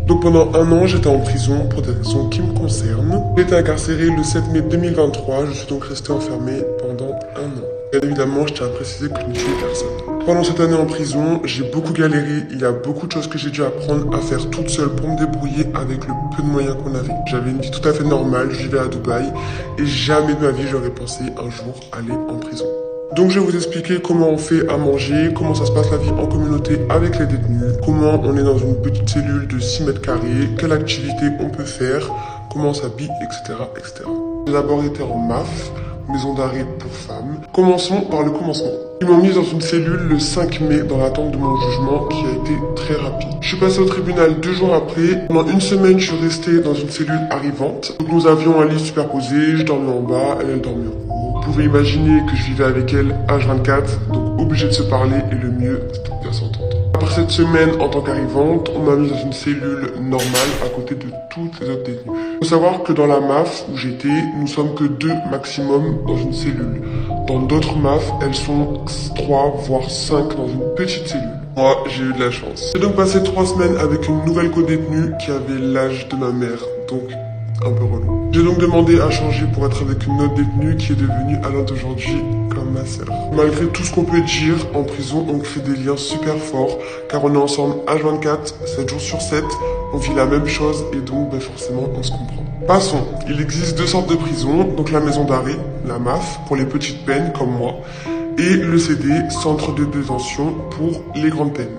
Donc pendant un an, j'étais en prison pour des raisons qui me concernent. J'ai été incarcéré le 7 mai 2023, je suis donc resté enfermé pendant un an. Bien évidemment, je tiens à préciser que je n'ai tué personne. Pendant cette année en prison, j'ai beaucoup galéré, il y a beaucoup de choses que j'ai dû apprendre à faire toute seule pour me débrouiller avec le peu de moyens qu'on avait. J'avais une vie tout à fait normale, je vivais à Dubaï et jamais de ma vie j'aurais pensé un jour aller en prison. Donc je vais vous expliquer comment on fait à manger, comment ça se passe la vie en communauté avec les détenus, comment on est dans une petite cellule de 6 mètres carrés, quelle activité on peut faire, comment on s'habille, etc., etc. J'ai d'abord été en MAF, maison d'arrêt pour femmes. Commençons par le commencement. Ils m'ont mis dans une cellule le 5 mai dans l'attente de mon jugement qui a été très rapide. Je suis passé au tribunal 2 jours après. Pendant une semaine, je suis resté dans une cellule arrivante. Donc nous avions un lit superposé, je dormais en bas, elle dormait en haut. Vous pouvez imaginer que je vivais avec elle H24, donc obligé de se parler et le mieux, c'était de bien s'entendre. Après cette semaine en tant qu'arrivante, on m'a mis dans une cellule normale à côté de toutes les autres détenus. Il faut savoir que dans la MAF où j'étais, nous sommes que 2 maximum dans une cellule. Dans d'autres MAF, elles sont 3 voire 5 dans une petite cellule. Moi, j'ai eu de la chance. J'ai donc passé 3 semaines avec une nouvelle co-détenue qui avait l'âge de ma mère, donc un peu relou. J'ai donc demandé à changer pour être avec une autre détenue qui est devenue à l'heure d'aujourd'hui comme ma sœur. Malgré tout ce qu'on peut dire, en prison, on crée des liens super forts, car on est ensemble H24, 7 jours sur 7, on vit la même chose et donc forcément on se comprend. Passons, il existe 2 sortes de prisons, donc la maison d'arrêt, la MAF, pour les petites peines comme moi, et le CD, centre de détention pour les grandes peines.